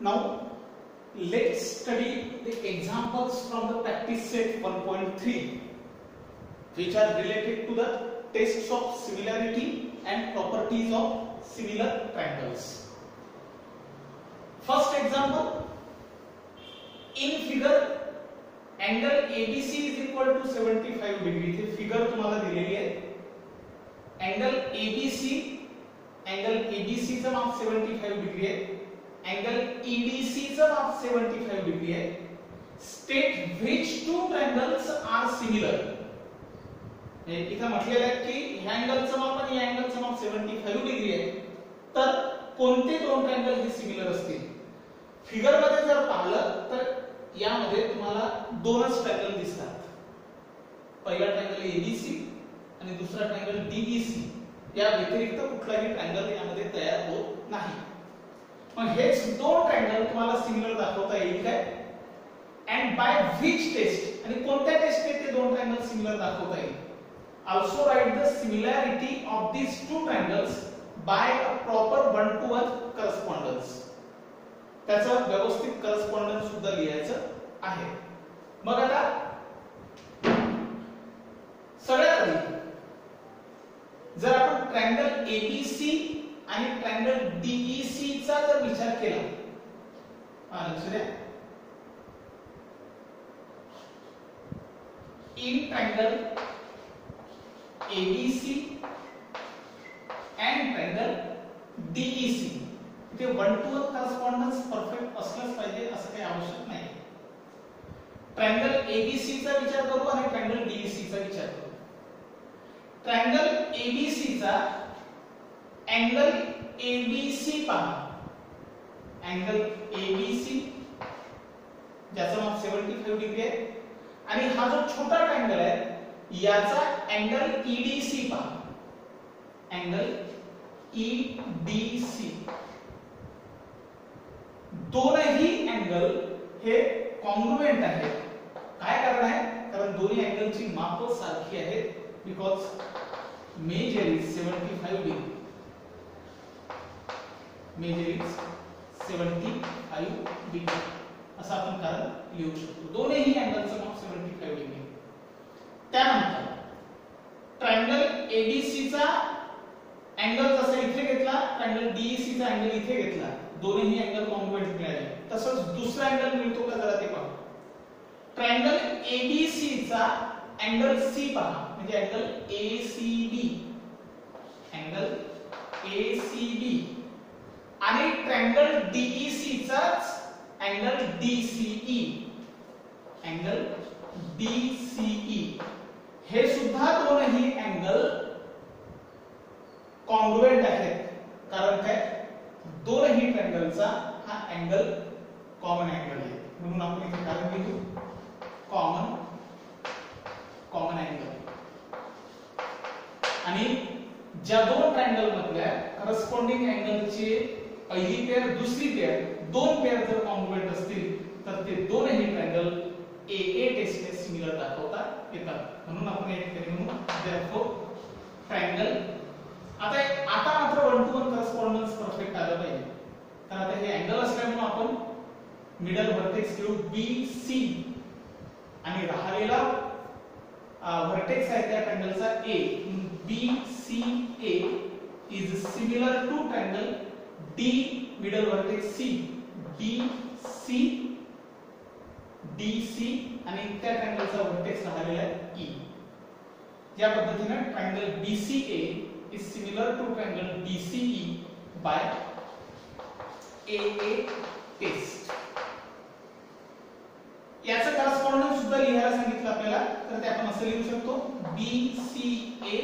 Now let's study the examples from the practice set 1.3 which are related to the tests of similarity and properties of similar triangles. First example, in figure angle ABC is equal to 75 degree. हे figure तुम्हाला दिलेली आहे. angle ABC चं माप 75 degree आहे. angle EDC चं माप 75 degree आहे. State which two triangles are similar. इथे म्हटलेलं आहे की ह्या अँगलचं माप आणि या अँगलचं माप 75 डिग्री आहे. तर कोणते दोन ट्रायंगल हे सिमिलर असतील? फिगर मध्ये जर पाहिलं तर यामध्ये तुम्हाला दोनच ट्रायंगल दिसतात. पहिला ट्रायंगल ABC आणि दुसरा ट्रायंगल DEC. या व्यतिरिक्त कुठलाही ट्रायंगल यामध्ये तयार होत नाही. मग हेच दोन ट्रायंगल तुम्हाला सिमिलर दाखवता येईल काय? अँड बाय व्हिच टेस्ट, आणि कोणत्या टेस्टने ते दोन ट्रायंगल सिमिलर दाखवता येईल? Also write the similarity of these two triangles by a proper one-to-one correspondence. त्याचा व्यवस्थित करस्पॉन्डन्स सुद्धा लिहायचं आहे. मग आता सगळ्यात आधी जर आपण ट्रायंगल ABC आणि ट्रायंगल DEC चा जर विचार केला, लक्ष द्या, in triangle ABC and triangle DEC इथे one to one correspondence perfect असलंच पाहिजे असं काही आवश्यक नाही. ट्रायंगल ABC चा विचार करू आणि ट्रायंगल DEC चा विचार करू. ट्रायंगल ABC चा अँगल ABC पहा. अँगल ABC ज्याचं माप 75 डिग्री आहे आणि हा जो छोटा ट्रायंगल आहे याचा अँगल EDC पहा. अँगल EDC दोनही अँगल हे कॉन्ग्रुएंट आहेत. काय कारण आहे? कारण दोन्ही अँगलची माप सारखी आहेत. Because measure is 75 degree. Measure is 75 degree असं आपण कारण लिहू शकतो. दोन्ही अँगलचं माप 75 डिग्री. त्यानंतर ट्रायंगल ABC चा अँगल जसा इथे घेतला, ट्रायंगल DEC चा अँगल इथे घेतला, दोन्ही अँगल कॉन्ग्रुएंट मिळाले. तसंच दुसरा अँगल मिळतो का जरा ते पहा. ट्रायंगल ABC चा अँगल C पहा, म्हणजे अँगल ACB. अँगल ACB आणि ट्रायंगल DEC चाच अँगल DCE. अँगल DCE हे सुद्धा दोनही अँगल कॉन्ग्रुएंट आहेत. कारण काय? दोनही ट्रायंगलचा हा अँगल कॉमन अँगल आहे. म्हणून आपण इथे काय लिहू? Common angle. आणि ज्या दोन ट्रायंगल मधल्या करस्पॉन्डिंग अँगलचे पहिली पेअर दुसरी पेअर दोन पेअर जर कॉन्ग्रुएंट असतील तर ते दोनही ट्रायंगल AA टेस्टने सिमिलर दाखवता येतात. म्हणून आपण एक म्हणू therefore ट्रायंगल. आता मात्र one to one correspondence perfect आलं पाहिजे. तर आता हे अँगल असल्यामुळे आपण मिडल व्हर्टेक्स घेऊ BC आणि राहिलेला व्हर्टेक्स आहे त्या ट्रायंगलचा A. BCA is similar to triangle D middle vertex C DC आणि त्या ट्रायंगलचा व्हर्टेक्स राहिलेला आहे E. या पद्धतीने triangle BCA is similar to triangle DCE by AA test. याचं करस्पॉन्डन्स सुद्धा लिहायला सांगितलं आपल्याला, तर ते आपण असं लिहू शकतो. BCA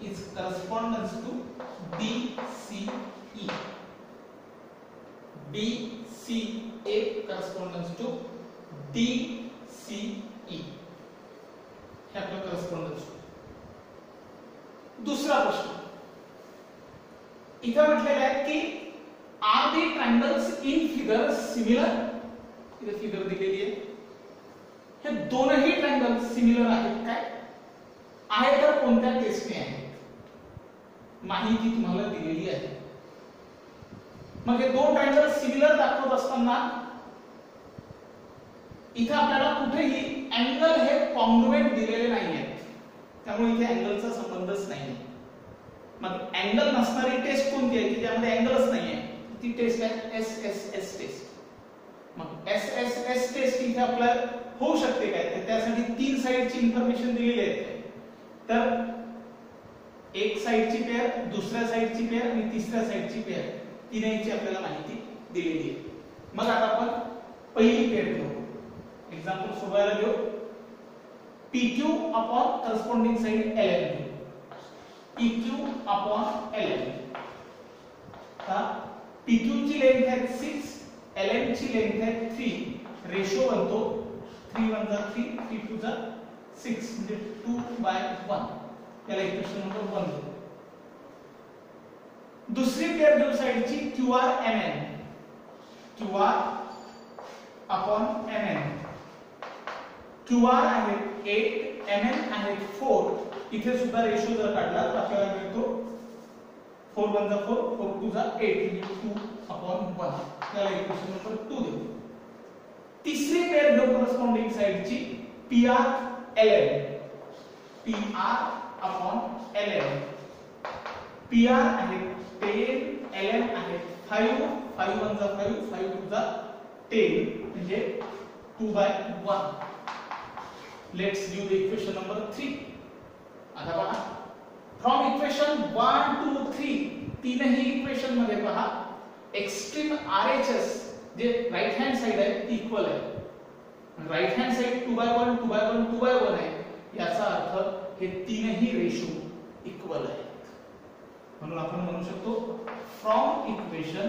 is correspondence to DCE. BCA correspondence to DCE. हे आपलं करस्पॉन्डन्स. दुसरा प्रश्न इथे म्हटलेला आहे की are the triangles in figure similar. इथे फिगर दिलेली आहे. हे दोनही ट्रायंगल सिमिलर आहेत काय? आहे तर कोणत्या टेस्टने आहेत? माहिती तुम्हाला दिलेली आहे. मग हे दोन ट्रायंगल सिमिलर दाखवत असताना इथे आपल्याला कुठेही अँगल हे कॉन्ग्रुएंट दिलेले नाहीयेत, त्यामुळे इथे अँगलचा संबंधच नाही. मग अँगल नसणारी टेस्ट कोणती आहे की ज्यामध्ये अँगलच नाहीये, ती टेस्ट आहे SSS टेस्ट. मग SSS टेस्ट इथे आपल्याला होऊ शकते काय, तर त्यासाठी तीन साइडची इन्फॉर्मेशन दिलेली आहे. तर एक साइडची पेअर, दुसऱ्या साइडची पेअर आणि तिसऱ्या साइडची पेअर, तीनही आपल्याला माहिती दिलेली आहे. मग आता आपण पहिली पेअर घेऊ. एग्जांपल सोडवायला घेऊ. PQ upon corresponding side LN. PQ upon LN. आता PQ ची लेंथ आहे 6, LN ची लेंथ आहे 3. रेशो बनतो 3 1 जा 3, 3 2 जा 6 म्हणजे 2/1. याला इक्वेशन नंबर 1 घेऊ. दुसरी पेअर घेऊ साइडची QR MN. QR upon MN. QR आहे 8, MN आहे 4. इथे सुद्धा रेशो जर काढला तर आपल्याला मिळतो 4 1 जा 4, 4 2 जा 8 म्हणजे 2/1. त्याला इक्वेशन नंबर 2 देऊ. तिसरी पेअर घेऊ करस्पॉन्डिंग साइडची PR LN. PR upon LN. PR आहे 10, LN आहे 5, 5 1 जा 5, 5 2 जा 10 म्हणजे 2/1. Let's do the equation number 3. आता पहा, फ्रॉम इक्वेशन 1 2 3 तीनही इक्वेशन मध्ये पहा एक्स्ट्रीम RHS जे राइट हँड साइड आहे ती इक्वल आहे. राइट हँड साइड 2/1 2/1 2/1 आहे. याचा अर्थ हे तीनही रेशो इक्वल आहेत. म्हणून आपण म्हणू शकतो फ्रॉम इक्वेशन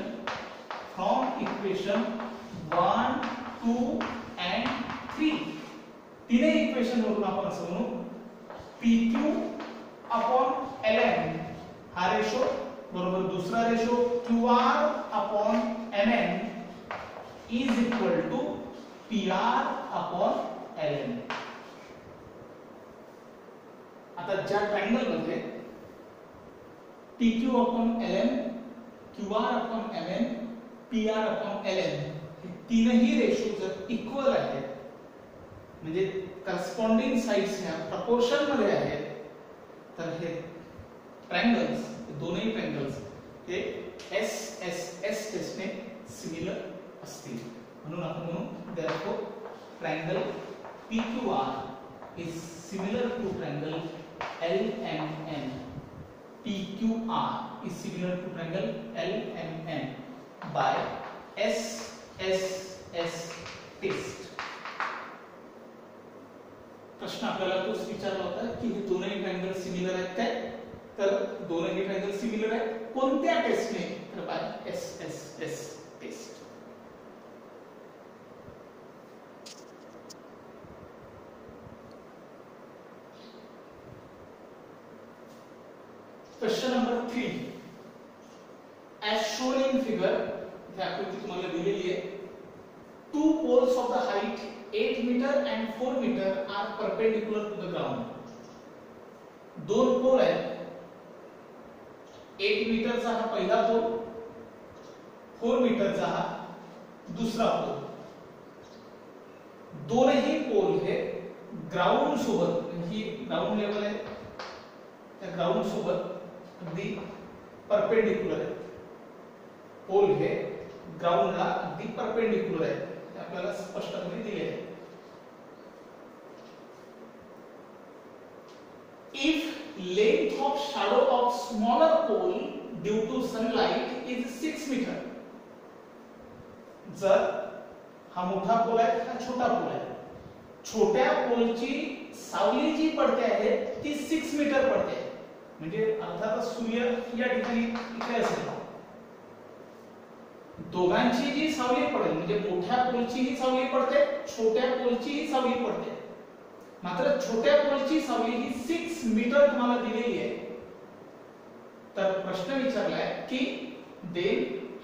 1 2 and 3 तीनही इक्वेशन वरून आपण असं म्हणू PQ अपॉन LN हा रेशो बरोबर दुसरा ratio QR upon MN is equal to PR upon LN. आता ज्या ट्रायंगल मध्ये PQ upon LN, QR upon MN, PR upon LN हे तीनही रेशो जर इक्वल आहेत म्हणजे करस्पॉन्डिंग साइड्स ह्या प्रपोर्शन मध्ये आहेत, तर हे ट्रायंगल्स, दोन्ही ट्रायंगल्स हे SSS टेस्टने सिमिलर असतील. म्हणून आपण म्हणू therefore triangle PQR is similar to triangle LMN. PQR is similar to triangle LMN by SSS test. प्रश्न आपल्याला तोच विचारला होता की हे दोन्ही ट्रायंगल सिमिलर आहेत काय, तर दोन्ही ट्रायंगल सिमिलर आहेत कोणत्या टेस्टने, तर by SSS test. Question number 3. as shown in figure, इथे आकृती तुम्हाला दिलेली आहे. Two poles of the height 8 meter and 4 meter are perpendicular to the ground. दोन पोल आहेत. 8 मीटरचा हा पहिला पोल, 4 मीटरचा हा दुसरा पोल. दोनही पोल हे ग्राउंड सोबत, ही ग्राउंड लेवल आहे, त्या ग्राउंड सोबत अगदी परपेंडिक्युलर आहे. पोल हे ग्राउंडला अगदी परपेंडिक्युलर आहे, ते आपल्याला स्पष्टपणे दिले आहे. If length of shadow of smaller pole due to sunlight is 6 meter, जर हा मोठा पोल आहे हा छोटा पोल आहे, छोट्या पोलची सावली जी पडते आहे ती 6 मीटर पडते. म्हणजे अर्थातच सूर्य या ठिकाणी इकडे असेल, दोघांची जी सावली पडेल म्हणजे मोठ्या पोलची ही सावली पडते, छोट्या पोलची ही सावली पडते. मात्र छोट्या पोलची सावली ही 6 मीटर तुम्हाला दिलेली आहे. तर प्रश्न विचारलाय की then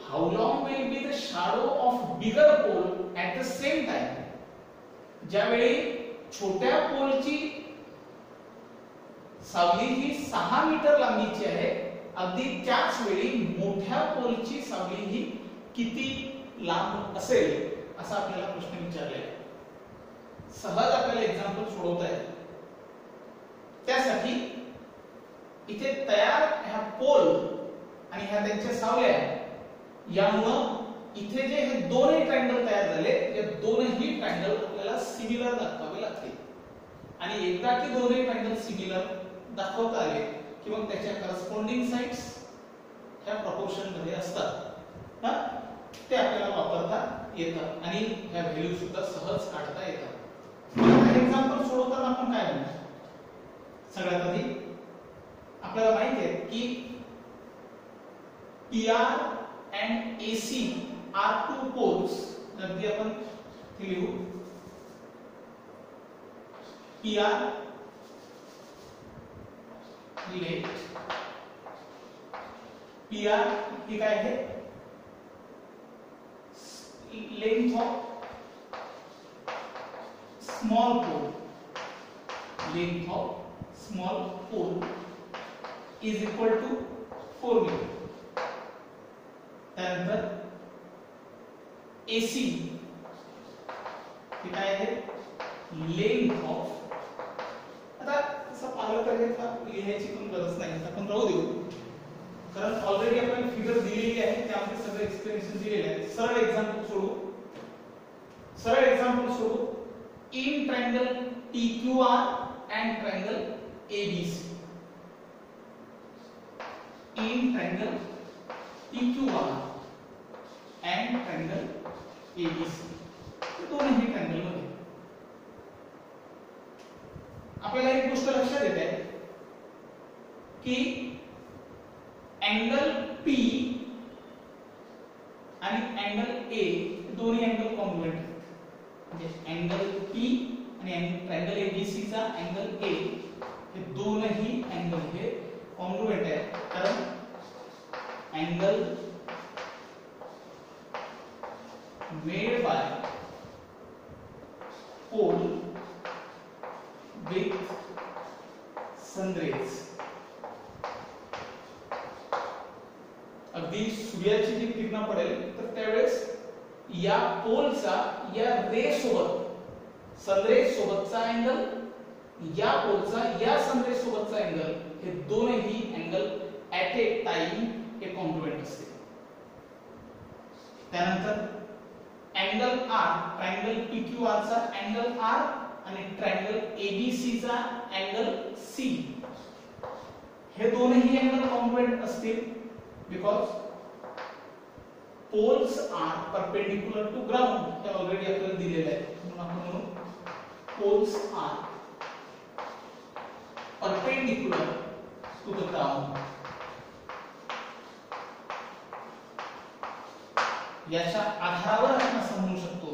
how long will be the shadow of bigger pole at the same time. ज्यावेळी छोट्या पोलची सावली ही 6 मीटर लांबीची आहे, अगदी त्याच वेळी मोठ्या पोलची सावली ही किती लांब असेल असा आपल्याला प्रश्न विचारला आहे. सहज आपल्याला एक्झाम्पल सोडवता येईल. त्यासाठी इथे तयार ह्या पोल आणि ह्या त्यांच्या सावल्या यामुळं इथे जे हे दोन्ही ट्रायंगल तयार झाले या दोनही ट्रायंगल आपल्याला सिमिलर दाखवावे लागतील. आणि एकदा की दोन्ही ट्रायंगल सिमिलर दाखवता आले की मग त्याच्या करस्पॉन्डिंग साइड्स ह्या प्रपोर्शन मध्ये असतात. ते आपल्याला वापरता येतं आणि ह्या व्हॅल्यू सुद्धा सहज काढता येतात. एक्झाम्पल सोडवताना आपण काय म्हणतो, सगळ्यात आधी आपल्याला माहिती आहे की PR and AC are two poles. अगदी आपण ते लिहू PR लेट PR ही काय आहे, length of small pole, length of small pole is equal to 4 metre. त्यानंतर AC हे काय आहे, लेंथ ऑफ, आता असं पाहिलं तर हे लिहायची पण गरज नाही, आपण राहू देऊ कारण ऑलरेडी आपण फिगर दिलेली आहे त्यामध्ये सगळं एक्सप्लेनेशन दिलेलं आहे. सरळ एक्झाम्पल सोडू. In triangle TQR and triangle ABC. In triangle TQR and triangle ABC. दोन्ही ट्रायंगल मध्ये आपल्याला एक गोष्ट लक्षात येते की अँगल P आणि अँगल A दोन्ही अँगल कॉन्ग्रुएंट आहेत. म्हणजे अँगल P आणि ट्रायंगल ABC चा अँगल A हे दोनही अँगल हे कॉन्ग्रुएंट आहेत. कारण angle made by pole with sun rays, अगदी सूर्याची जी किरण पडेल तर त्यावेळेस या पोलचा या रे सोबत सन रे सोबतचा अँगल, या पोलचा या सन रे सोबतचा अँगल हे दोन्ही अँगल ऍट ए टाइम हे कॉन्ग्रुएंट असते. त्यानंतर अँगल R, ट्रायंगल PQR चा अँगल R आणि ट्रायंगल ABC चा अँगल C हे दोन्ही अँगल कॉन्ग्रुएंट असतील because poles are perpendicular to ground. हे ऑलरेडी आपल्याला दिलेलं आहे. म्हणून आपण म्हणू poles are perpendicular to the ground. याच्या आधारावर आपण असं म्हणू शकतो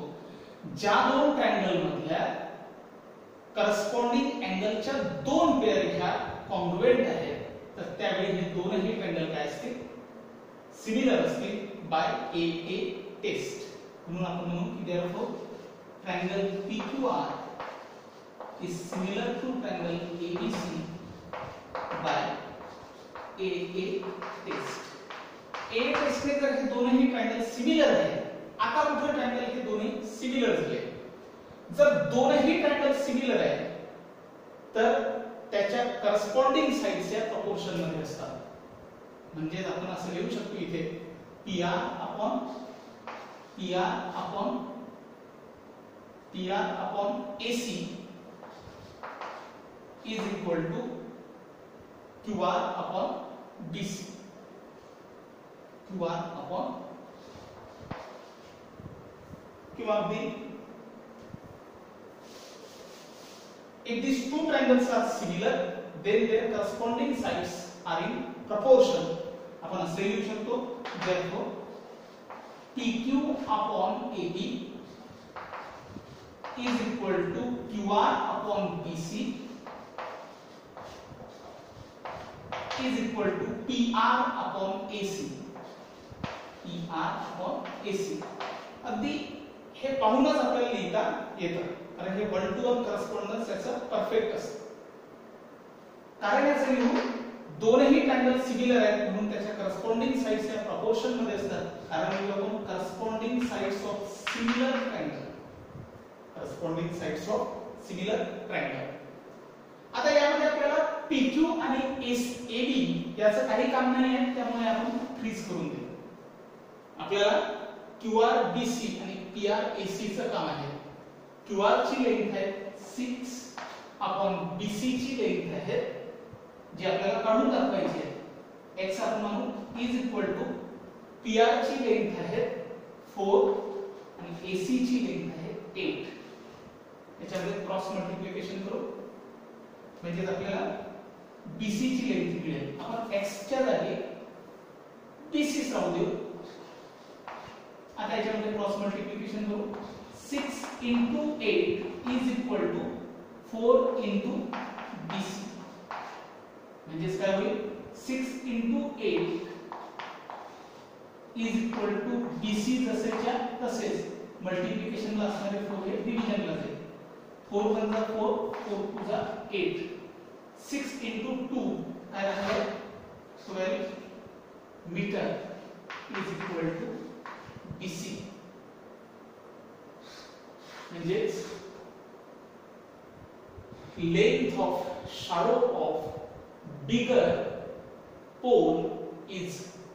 ज्या दोन ट्रायंगल मधल्या करस्पॉन्डिंग अँगलच्या दोन पेअर ह्या कॉन्ग्रुएंट आहेत तर त्यावेळी हे दोनही ट्रायंगल काय असतील, सिमिलर असतील by AA test. म्हणून आपण म्हणू की therefore triangle PQR is similar to triangle ABC by AA test. AA test ने जर हे दोन्ही ट्रायंगल सिमिलर आहे, आता कुठले ट्रायंगल हे दोन्ही सिमिलर झाले. जर दोन्ही ट्रायंगल सिमिलर आहे तर त्याच्या करस्पॉन्डिंग साइड्स या प्रपोर्शन मध्ये असतात. म्हणजे आपण असं लिहू शकतो इथे PR upon AC is equal to QR upon BC. QR upon B. If these two triangles are similar, then their corresponding sides are in proportion. आपण असे लिहू शकतो therefore PQ upon AB is equal to QR upon BC is equal to PR upon AC. PR upon AC. अगदी हे पाहूनच आपल्याला लिहिता येतं कारण हे 1 to 1 करस्पॉन्डन्स याचं परफेक्ट असतं. कारण याचं लिहू दोनही ट्रायंगल सिमिलर आहेत म्हणून त्याच्या करस्पॉन्डिंग साइड्स या प्रपोर्शन मध्ये असतात. कारण आपण sides of similar triangle. Corresponding sides of similar triangle. आता यामध्ये आपल्याला PQ आणि AB याचं काही काम नाही आहे, त्यामुळे आपण फ्रीज करून देऊ. आपल्याला QRBC आणि PRAC चं काम आहे. QR ची लेंथ आहे 6 अपॉन BC ची लेंथ आहे जी आपल्याला काढून दाखवायची आहे. x आपण म्हणू इज इक्वल टू PR ची लेंथ आहे 4 आणि AC ची लेंथ आहे 8. याच्यामध्ये क्रॉस मल्टिप्लिकेशन करू म्हणजे आपल्याला BC ची लेंथ मिळेल. आपण x च्या जागी BC राहू देऊ. आता याच्यामध्ये क्रॉस मल्टिप्लिकेशन करू. 6 into 8 is equal to 4 into BC. म्हणजे काय होईल 6 into 8 is equal to BC जसेच्या तसेच मल्टिप्लिकेशनला असणारे 4 हे डिव्हिजनला जाईल. 4 1 जा 4 4 2 जा 8. 6 into 2 काय राहणार 12 metre is equal to BC. म्हणजे length of shadow of bigger pole is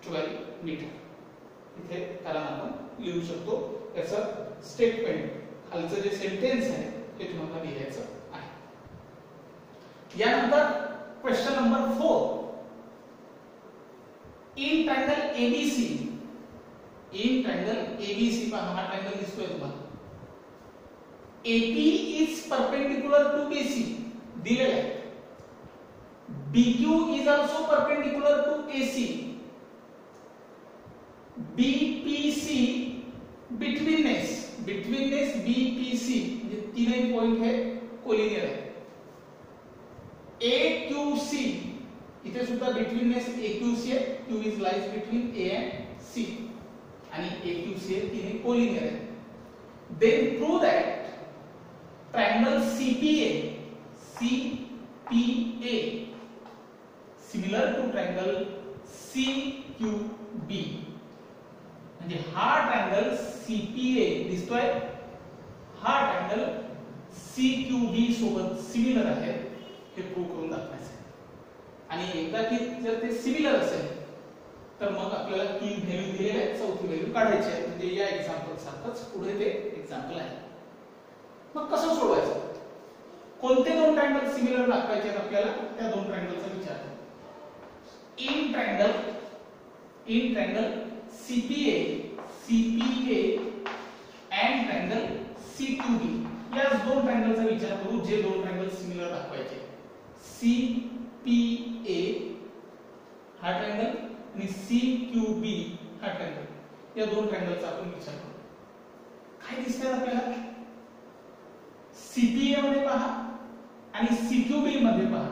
12 meter. इथे कारण आपण लिहू शकतो. याचं स्टेटमेंट खालचं जे सेंटेन्स आहे ते तुम्हाला लिहायचं आहे. यानंतर question number 4. In triangle ABC, in triangle ABC पहा हा ट्रायंगल दिसतोय तुम्हाला. AP is perpendicular to BC दिलेला आहे. BQ is also perpendicular to AC. BPC betweenness BPC म्हणजे तीनही पॉइंट हे कोलिनियर आहे. AQC इथे सुद्धा betweenness AQC आहे. Q is lies between A and C आणि AQC हे तीनही कोलिनियर आहे. Then prove that triangle CPA similar to triangle CQB. म्हणजे हा ट्रायंगल CPA दिसतोय, हा ट्रायंगल CQB सोबत सिमिलर आहे हे प्रूव्ह करून दाखवायचं आहे. आणि एकदा की जर ते सिमिलर असेल तर मग आपल्याला तीन व्हॅल्यू दिलेल्या आहेत, चौथी व्हॅल्यू काढायची आहे. म्हणजे या एक्झाम्पल सारखंच पुढे ते एक्झाम्पल आहे. मग कसं सोडवायचं, कोणते दोन ट्रायंगल सिमिलर दाखवायचे आहेत आपल्याला, त्या दोन ट्रायंगलचा विचार करू. In triangle CPA and triangle CQB या दोन ट्रायंगलचा विचार करू जे दोन ट्रायंगल सिमिलर दाखवायचे. CPA हा ट्रायंगल आणि CQB हा ट्रायंगल, या दोन ट्रायंगलचा आपण विचार करू. काय दिसतंय आपल्याला, CPA मध्ये पहा आणि CQB मध्ये पहा,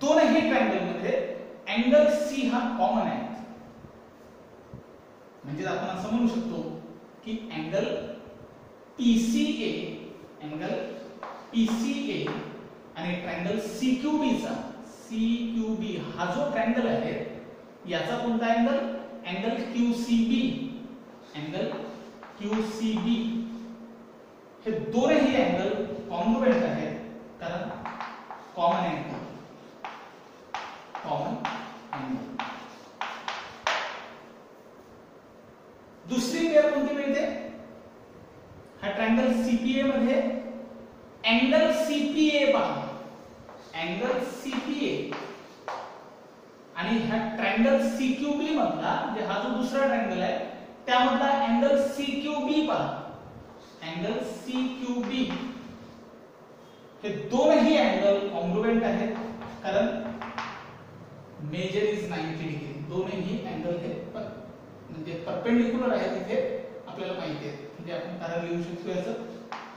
दोनही ट्रायंगल मध्ये अँगल C हा कॉमन आहे. म्हणजे आपण असं म्हणू शकतो की अँगल PCA आणि ट्रायंगल CQB हा जो ट्रायंगल आहे याचा कोणता अँगल, अँगल QCB हे दोनही अँगल कॉन्ग्रुएंट आहेत कारण कॉमन अँगल. दुसरी पेयर कोणती मिळते, हा ट्रायंगल CPA मध्ये अँगल CPA पहा, अँगल CPA आणि हा ट्रायंगल CQB मधला जे हा जो दुसरा ट्रायंगल आहे त्यामधला अँगल CQB पहा, अँगल CQB हे दोनही अँगल कॉन्ग्रुएंट आहेत कारण मेजर इज 90 डिग्री. दोनही अँगल हे म्हणजे परपेंडिक्युलर आहेत इथे आपल्याला माहिती आहे. म्हणजे आपण कारण लिहू शकतो याचं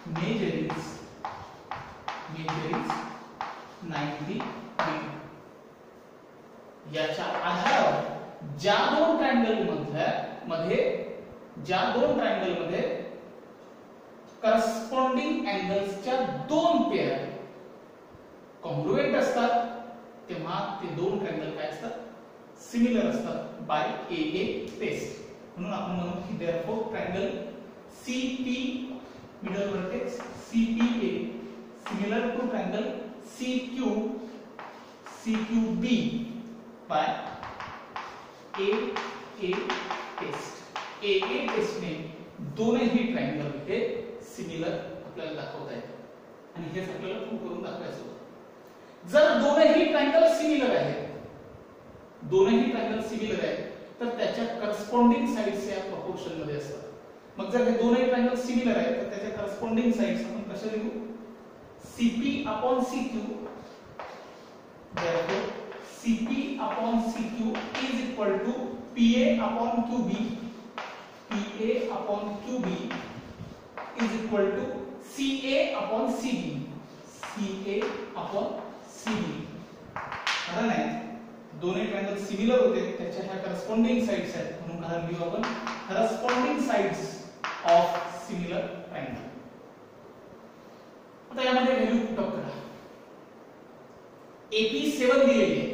मेजर इज 90 डिग्री. याच्या आधारावर ज्या दोन ट्रायंगल मध्ये करस्पॉन्डिंग अँगल्सच्या दोन पेयर कॉन्ग्रुएंट असतात तेव्हा ते दोन ट्रायंगल काय असतात, सिमिलर असतात बाय AA टेस्ट. म्हणून आपण म्हणू की therefore triangle CP middle vertex CPA similar to triangle CQB by AA test test ने दोनही ट्रायंगल हे सिमिलर आपल्याला दाखवता येतात आणि हेच आपल्याला प्रूव्ह करून दाखवायचं होतं. जर दोनही ट्रायंगल सिमिलर आहेत तर त्याच्या करस्पॉन्डिंग साइड्स या प्रोपोर्शन मध्ये असतात. मग जर हे दोनही ट्रायंगल सिमिलर आहेत तर त्याच्या करस्पॉन्डिंग साइड्स आपण कशा लिहू? CP/CQ. Therefore CP/CQ is equal to PA/QB. PA/QB is equal to CA/CB. CA/CB. कारण आहे दोन्ही ट्रायंगल सिमिलर होते त्याच्या ह्या करस्पॉन्डिंग साइड्स आहेत म्हणून कारण लिहू आपण corresponding sides of similar triangle. आता यामध्ये व्हॅल्यू पुट अप करा. AP 7 दिलेली आहे.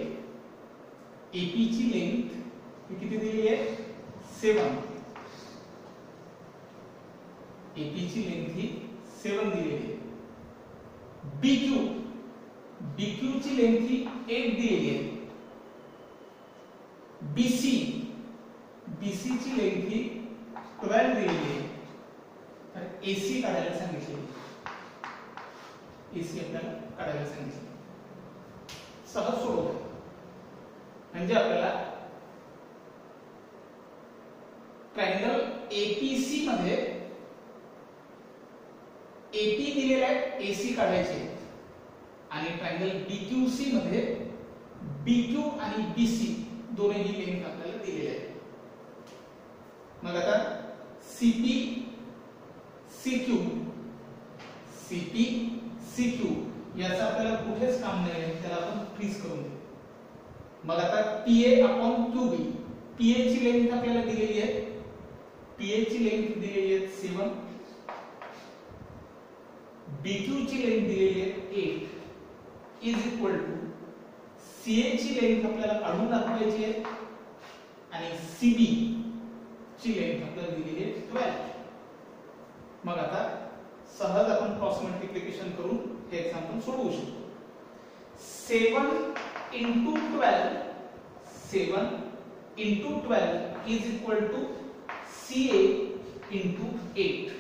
AP ची लेंथ ही किती दिलेली आहे? 7. AP ची लेंथ ही 7 दिलेली आहे. BQ ची लेंथ ही 8 दिलेली आहे. BC ची लेंथ ही 12 दिलेली आहे. तर AC काढायला सांगितले. AC आपल्याला काढायला सांगितले. सहज सोडवलं म्हणजे आपल्याला ट्रायंगल APC मध्ये AP दिलेला आहे, AC काढायचे आणि ट्रायंगल BQC मध्ये BQ आणि BC दोन्ही लेंथ आपल्याला दिलेले आहेत. मग आता CP/CQ याचा आपल्याला कुठेच काम नाही आहे, त्याला आपण फ्रीज करून देऊ. मग आता PA/QB. PA ची लेंथ आपल्याला दिलेली आहे. PA ची लेंथ दिलेली आहे 7. BQ ची लेंथ दिलेली आहे 8 इज इक्वल टू CA ची लेंथ आपल्याला काढून दाखवायची आहे आणि CB ची लेंथ आपल्याला दिलेली आहे 12. मग आता सहज आपण क्रॉस मल्टिप्लिकेशन करून हे एक्झाम्पल सोडवू शकतो. 7 into 12 is equal to CA into 8.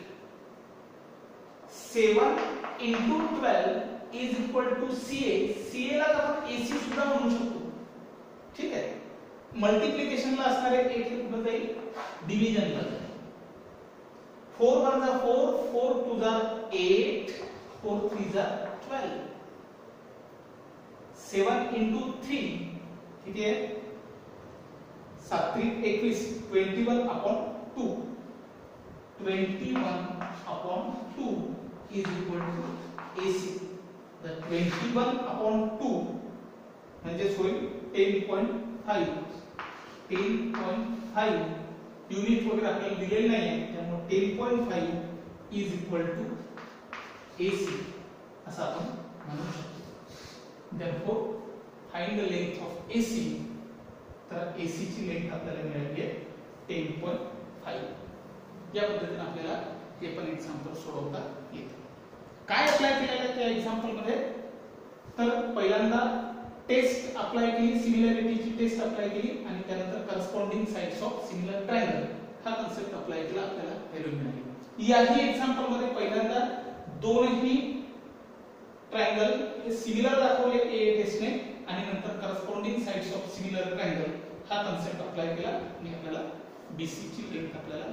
7 into 12 is equal to CA ला आपण AC सुद्धा म्हणू शकतो. ठीक आहे. मल्टिप्लिकेशनला असणारे 8 हे कुठे जाईल? डिव्हिजनला जाईल. 4 1 जा 4, 4 2 जा 8, 4 3 जा 12. 7 into 3 किती आहे? 7 3 21. 21/2. 21/2 is equal to AC. The 21/2 म्हणजे होईल 10.5. 10.5 युनिट वगैरे आपल्याला दिलेले नाही आहे त्यामुळे 10.5 is equal to AC असं आपण म्हणू शकतो. Therefore find the length of AC. तर AC ची लेंथ आपल्याला मिळाली आहे 10.5. या पद्धतीने आपल्याला हे पण एक्झाम्पल सोडवता येते. काय अप्लाय केलेलं आहे त्या एक्झाम्पल मध्ये? तर पहिल्यांदा टेस्ट अप्लाय केली, सिमिलॅरिटीची टेस्ट अप्लाय केली आणि त्यानंतर corresponding sides of similar triangle हा कन्सेप्ट अप्लाय केला, आपल्याला व्हॅल्यू मिळाली. याही एक्झाम्पल मध्ये पहिल्यांदा दोनही ट्रायंगल हे सिमिलर दाखवले AA टेस्टने आणि नंतर corresponding sides of similar triangle हा कन्सेप्ट अप्लाय केला आणि आपल्याला BC ची लेंथ आपल्याला